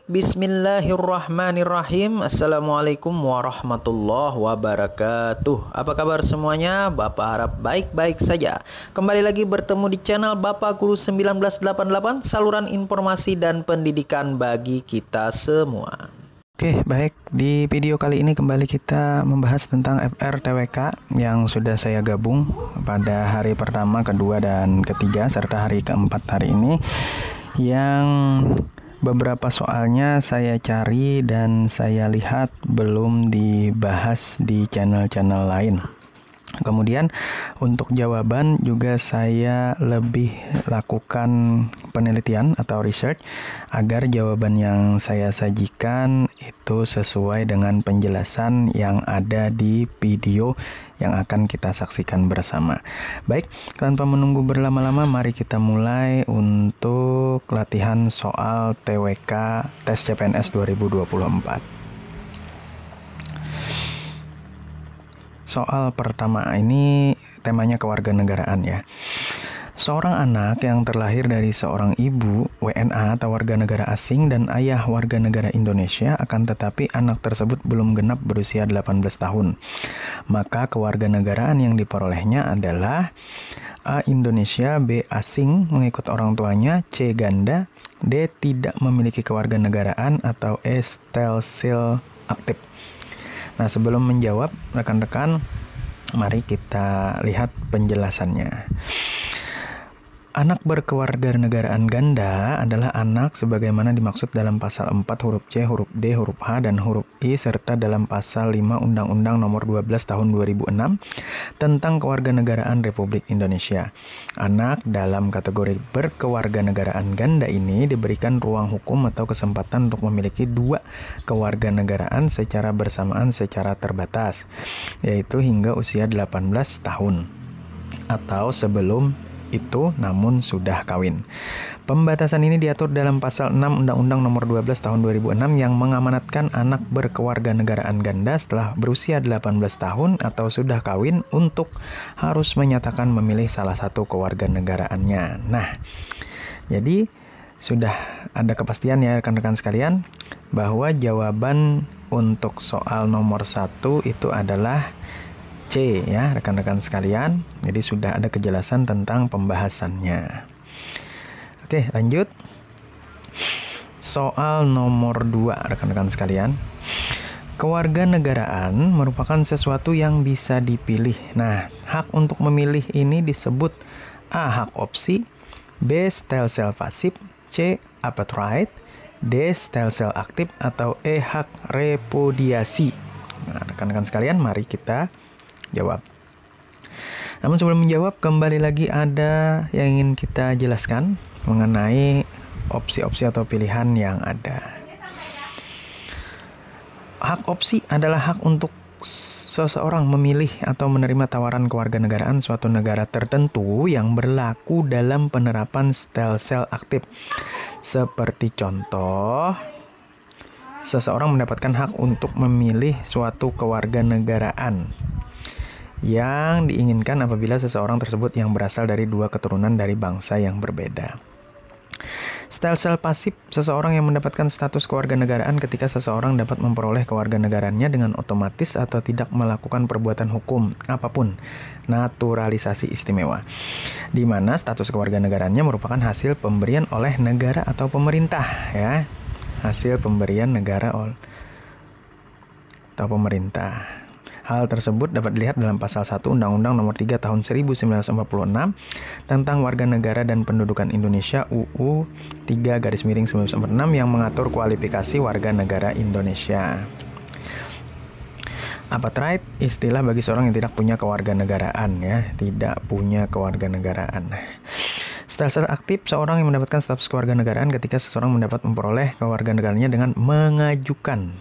Bismillahirrahmanirrahim. Assalamualaikum warahmatullahi wabarakatuh. Apa kabar semuanya? Bapak harap baik-baik saja. Kembali lagi bertemu di channel Bapak Guru 1988, saluran informasi dan pendidikan bagi kita semua. Oke, baik. Di video kali ini kembali kita membahas tentang FRTWK yang sudah saya gabung pada hari pertama, kedua, dan ketiga, serta hari keempat hari ini, yang beberapa soalnya saya cari dan saya lihat belum dibahas di channel-channel lain. Kemudian untuk jawaban juga saya lebih lakukan penelitian atau research agar jawaban yang saya sajikan itu sesuai dengan penjelasan yang ada di video yang akan kita saksikan bersama. Baik, tanpa menunggu berlama-lama, mari kita mulai untuk latihan soal TWK Tes CPNS 2024. Soal pertama ini temanya kewarganegaraan ya. Seorang anak yang terlahir dari seorang ibu WNA atau warga negara asing dan ayah warga negara Indonesia, akan tetapi anak tersebut belum genap berusia 18 tahun. Maka kewarganegaraan yang diperolehnya adalah A. Indonesia, B. Asing mengikut orang tuanya, C. Ganda, D. Tidak memiliki kewarganegaraan, atau E. Stelsil aktif. Nah, sebelum menjawab, rekan-rekan, mari kita lihat penjelasannya. Anak berkewarganegaraan ganda adalah anak sebagaimana dimaksud dalam pasal 4 huruf C, huruf D, huruf H, dan huruf I, serta dalam pasal 5 Undang-Undang Nomor 12 Tahun 2006 tentang Kewarganegaraan Republik Indonesia. Anak dalam kategori berkewarganegaraan ganda ini diberikan ruang hukum atau kesempatan untuk memiliki dua kewarganegaraan secara bersamaan secara terbatas, yaitu hingga usia 18 tahun atau sebelum itu namun sudah kawin. Pembatasan ini diatur dalam pasal 6 Undang-Undang Nomor 12 Tahun 2006 yang mengamanatkan anak berkewarganegaraan ganda setelah berusia 18 tahun atau sudah kawin untuk harus menyatakan memilih salah satu kewarganegaraannya. Nah, jadi sudah ada kepastian ya rekan-rekan sekalian bahwa jawaban untuk soal nomor 1 itu adalah C ya rekan-rekan sekalian. Jadi sudah ada kejelasan tentang pembahasannya. Oke, lanjut. Soal nomor 2 rekan-rekan sekalian. Kewarganegaraan merupakan sesuatu yang bisa dipilih. Nah, hak untuk memilih ini disebut A. Hak opsi, B. Stelsil pasif, C. Appetite, D. Stelsil aktif, atau E. Hak repudiasi. Nah, rekan-rekan sekalian, mari kita jawab. Namun sebelum menjawab, kembali lagi ada yang ingin kita jelaskan mengenai opsi-opsi atau pilihan yang ada. Hak opsi adalah hak untuk seseorang memilih atau menerima tawaran kewarganegaraan suatu negara tertentu yang berlaku dalam penerapan stelsil aktif. Seperti contoh, seseorang mendapatkan hak untuk memilih suatu kewarganegaraan yang diinginkan apabila seseorang tersebut yang berasal dari dua keturunan dari bangsa yang berbeda. Stelsil pasif, seseorang yang mendapatkan status kewarganegaraan ketika seseorang dapat memperoleh kewarganegaraannya dengan otomatis atau tidak melakukan perbuatan hukum apapun, naturalisasi istimewa, di mana status kewarganegaraannya merupakan hasil pemberian oleh negara atau pemerintah ya, hasil pemberian negara atau pemerintah. Hal tersebut dapat dilihat dalam pasal 1 Undang-Undang Nomor 3 Tahun 1946 tentang Warga Negara dan Pendudukan Indonesia UU 3/1946 yang mengatur kualifikasi warga negara Indonesia. Appetite, istilah bagi seorang yang tidak punya kewarganegaraan ya, tidak punya kewarganegaraan. Stelsil aktif, seorang yang mendapatkan status kewarganegaraan ketika seseorang memperoleh kewarganegaraannya dengan mengajukan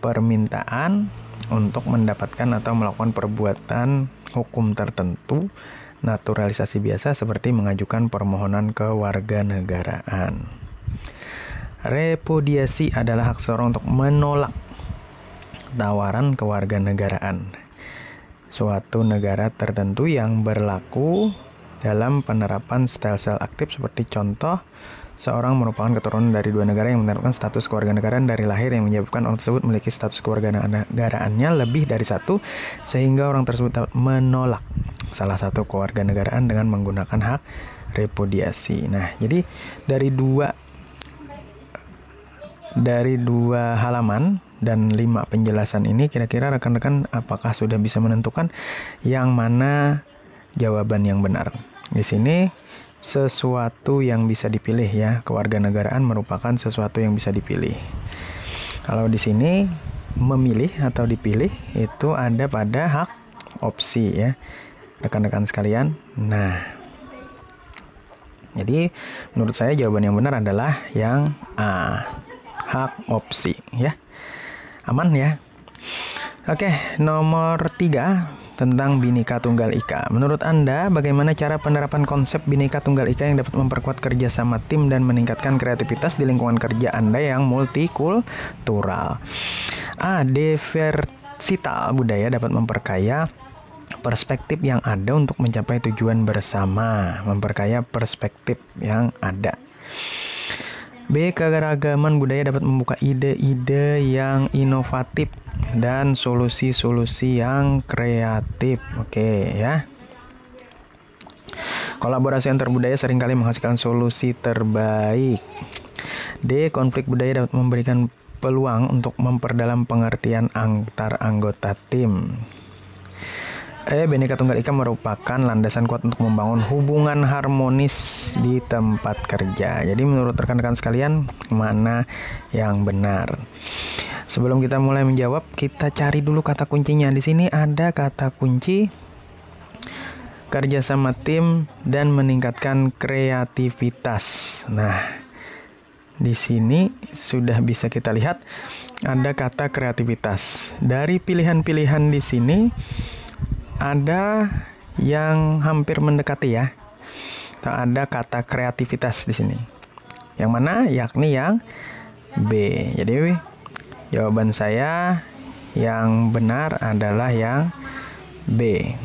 permintaan untuk mendapatkan atau melakukan perbuatan hukum tertentu, naturalisasi biasa seperti mengajukan permohonan kewarganegaraan. Repudiasi adalah hak seseorang untuk menolak tawaran kewarganegaraan suatu negara tertentu yang berlaku dalam penerapan stelsel aktif seperti contoh seorang merupakan keturunan dari dua negara yang menerapkan status kewarganegaraan dari lahir yang menyebabkan orang tersebut memiliki status kewarganegaraannya lebih dari satu sehingga orang tersebut dapat menolak salah satu kewarganegaraan dengan menggunakan hak repudiasi. Nah, jadi dari dua halaman dan 5 penjelasan ini kira-kira rekan-rekan apakah sudah bisa menentukan yang mana jawaban yang benar? Di sini sesuatu yang bisa dipilih ya, kewarganegaraan merupakan sesuatu yang bisa dipilih. Kalau di sini memilih atau dipilih itu ada pada hak opsi ya, rekan-rekan sekalian. Nah, jadi menurut saya jawaban yang benar adalah yang A, hak opsi ya. Aman ya. Oke, nomor 3 tentang Bhinneka Tunggal Ika. Menurut Anda, bagaimana cara penerapan konsep Bhinneka Tunggal Ika yang dapat memperkuat kerjasama tim dan meningkatkan kreativitas di lingkungan kerja Anda yang multikultural? A. Diversitas budaya dapat memperkaya perspektif yang ada untuk mencapai tujuan bersama. Memperkaya perspektif yang ada. B. Keberagaman budaya dapat membuka ide-ide yang inovatif dan solusi-solusi yang kreatif. Oke ya. Kolaborasi antar budaya seringkali menghasilkan solusi terbaik. D. Konflik budaya dapat memberikan peluang untuk memperdalam pengertian antar anggota tim. Bhinneka Tunggal Ika merupakan landasan kuat untuk membangun hubungan harmonis di tempat kerja. Jadi menurut rekan-rekan sekalian, mana yang benar? Sebelum kita mulai menjawab, kita cari dulu kata kuncinya. Di sini ada kata kunci kerjasama tim dan meningkatkan kreativitas. Nah, di sini sudah bisa kita lihat ada kata kreativitas. Dari pilihan-pilihan di sini ada yang hampir mendekati ya. Ada kata kreativitas di sini. Yang mana? Yakni yang B. Jadi jawaban saya yang benar adalah yang B.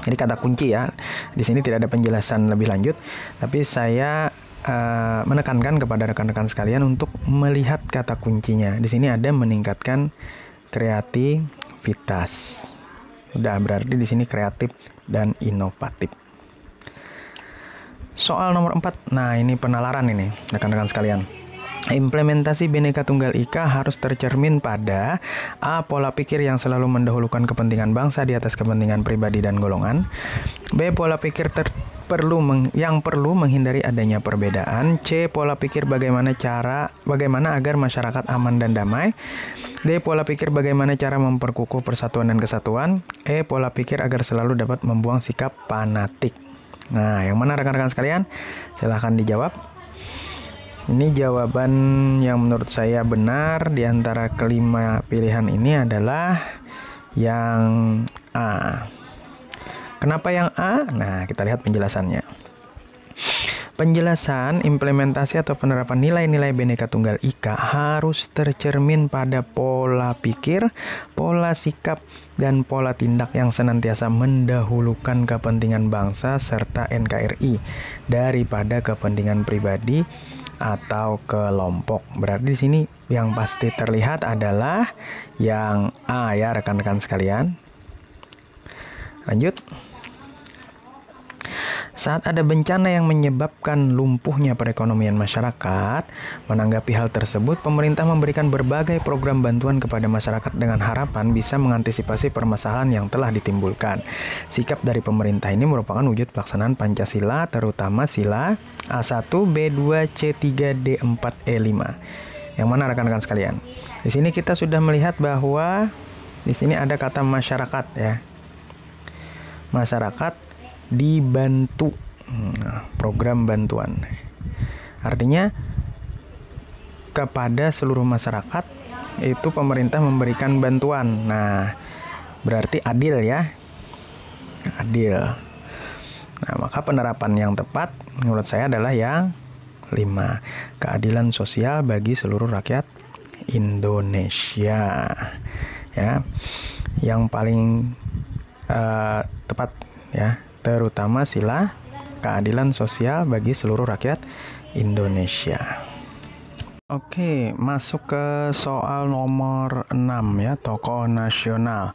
Jadi kata kunci ya. Di sini tidak ada penjelasan lebih lanjut, tapi saya menekankan kepada rekan-rekan sekalian untuk melihat kata kuncinya. Di sini ada meningkatkan kreativitas. Udah berarti di sini kreatif dan inovatif. Soal nomor 4. Nah, ini penalaran ini, rekan-rekan sekalian. Implementasi Bhinneka Tunggal Ika harus tercermin pada A. Pola pikir yang selalu mendahulukan kepentingan bangsa di atas kepentingan pribadi dan golongan. B. Pola pikir yang perlu menghindari adanya perbedaan. C. Pola pikir bagaimana agar masyarakat aman dan damai. D. Pola pikir bagaimana cara memperkukuh persatuan dan kesatuan. E. Pola pikir agar selalu dapat membuang sikap fanatik. Nah, yang mana rekan-rekan sekalian? Silahkan dijawab. Ini jawaban yang menurut saya benar di antara kelima pilihan ini adalah yang A. Kenapa yang A? Nah, kita lihat penjelasannya. Penjelasan implementasi atau penerapan nilai-nilai Bhinneka Tunggal Ika harus tercermin pada pola pikir, pola sikap, dan pola tindak yang senantiasa mendahulukan kepentingan bangsa serta NKRI daripada kepentingan pribadi atau kelompok. Berarti di sini yang pasti terlihat adalah yang A ya rekan-rekan sekalian. Lanjut. Saat ada bencana yang menyebabkan lumpuhnya perekonomian masyarakat, menanggapi hal tersebut, pemerintah memberikan berbagai program bantuan kepada masyarakat dengan harapan bisa mengantisipasi permasalahan yang telah ditimbulkan. Sikap dari pemerintah ini merupakan wujud pelaksanaan Pancasila, terutama sila A1, B2, C3, D4, E5. Yang mana rekan-rekan sekalian? Di sini kita sudah melihat bahwa di sini ada kata masyarakat ya. Masyarakat dibantu, program bantuan. Artinya kepada seluruh masyarakat itu pemerintah memberikan bantuan. Nah, berarti adil ya. Adil. Nah, maka penerapan yang tepat menurut saya adalah yang 5. Keadilan sosial bagi seluruh rakyat Indonesia. Ya. Yang paling tepat ya. terutama sila keadilan sosial bagi seluruh rakyat Indonesia. Oke, masuk ke soal nomor 6 ya, tokoh nasional.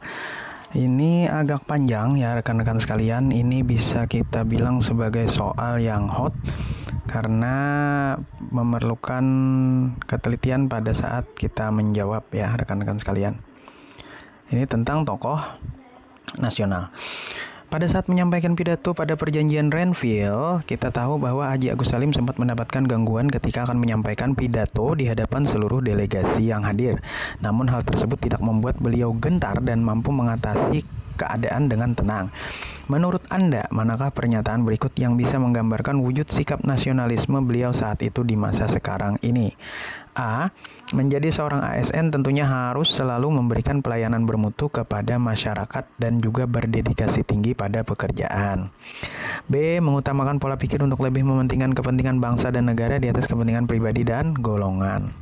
Ini agak panjang ya rekan-rekan sekalian. Ini bisa kita bilang sebagai soal yang hot karena memerlukan ketelitian pada saat kita menjawab ya rekan-rekan sekalian. Ini tentang tokoh nasional. Pada saat menyampaikan pidato pada perjanjian Renville, kita tahu bahwa Haji Agus Salim sempat mendapatkan gangguan ketika akan menyampaikan pidato di hadapan seluruh delegasi yang hadir. Namun hal tersebut tidak membuat beliau gentar dan mampu mengatasi keadaan dengan tenang. Menurut Anda, manakah pernyataan berikut yang bisa menggambarkan wujud sikap nasionalisme beliau saat itu di masa sekarang ini? A. Menjadi seorang ASN tentunya harus selalu memberikan pelayanan bermutu kepada masyarakat dan juga berdedikasi tinggi pada pekerjaan. B. Mengutamakan pola pikir untuk lebih mementingkan kepentingan bangsa dan negara di atas kepentingan pribadi dan golongan.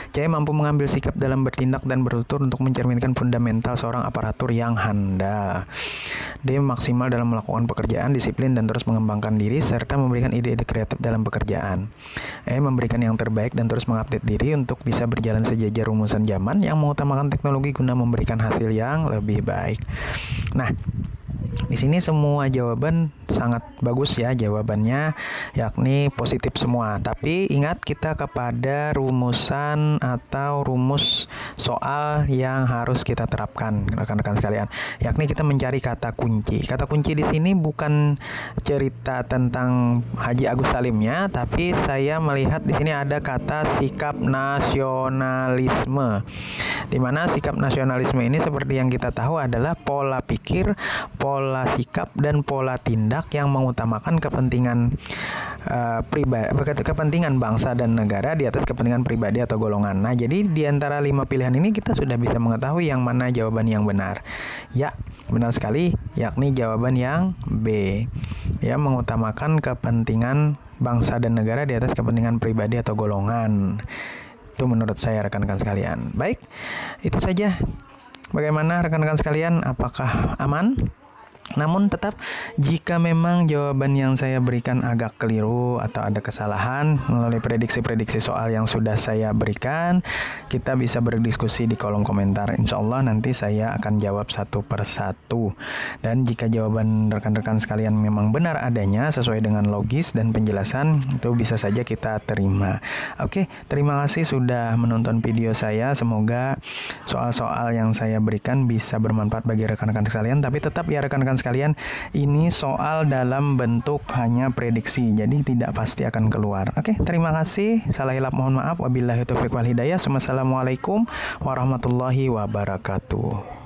C. Mampu mengambil sikap dalam bertindak dan bertutur untuk mencerminkan fundamental seorang aparatur yang handal. D. Maksimal dalam melakukan pekerjaan, disiplin, dan terus mengembangkan diri, serta memberikan ide-ide kreatif dalam pekerjaan. E. Memberikan yang terbaik dan terus mengupdate diri untuk bisa berjalan sejajar rumusan zaman yang mengutamakan teknologi guna memberikan hasil yang lebih baik. Nah, di sini semua jawaban sangat bagus ya jawabannya, yakni positif semua. Tapi ingat kita kepada rumusan atau rumus soal yang harus kita terapkan rekan-rekan sekalian, yakni kita mencari kata kunci. Kata kunci di sini bukan cerita tentang Haji Agus Salimnya, tapi saya melihat di sini ada kata sikap nasionalisme. Di mana sikap nasionalisme ini seperti yang kita tahu adalah pola pikir, pola sikap, dan pola tindak yang mengutamakan kepentingan kepentingan bangsa dan negara di atas kepentingan pribadi atau golongan. Nah, jadi di antara 5 pilihan ini kita sudah bisa mengetahui yang mana jawaban yang benar. Ya, benar sekali, yakni jawaban yang B. Ya, mengutamakan kepentingan bangsa dan negara di atas kepentingan pribadi atau golongan. Itu menurut saya rekan-rekan sekalian. Baik, itu saja. Bagaimana rekan-rekan sekalian? Apakah aman? Namun tetap jika memang jawaban yang saya berikan agak keliru atau ada kesalahan melalui prediksi-prediksi soal yang sudah saya berikan, kita bisa berdiskusi di kolom komentar. Insya Allah nanti saya akan jawab satu persatu. Dan jika jawaban rekan-rekan sekalian memang benar adanya sesuai dengan logis dan penjelasan, itu bisa saja kita terima. Oke, terima kasih sudah menonton video saya. Semoga soal-soal yang saya berikan bisa bermanfaat bagi rekan-rekan sekalian. Tapi tetap ya rekan-rekan sekalian, ini soal dalam bentuk hanya prediksi, jadi tidak pasti akan keluar. Oke, terima kasih. Salah hilap mohon maaf. Wabillahi taufiq wal hidayah. Wassalamualaikum warahmatullahi wabarakatuh.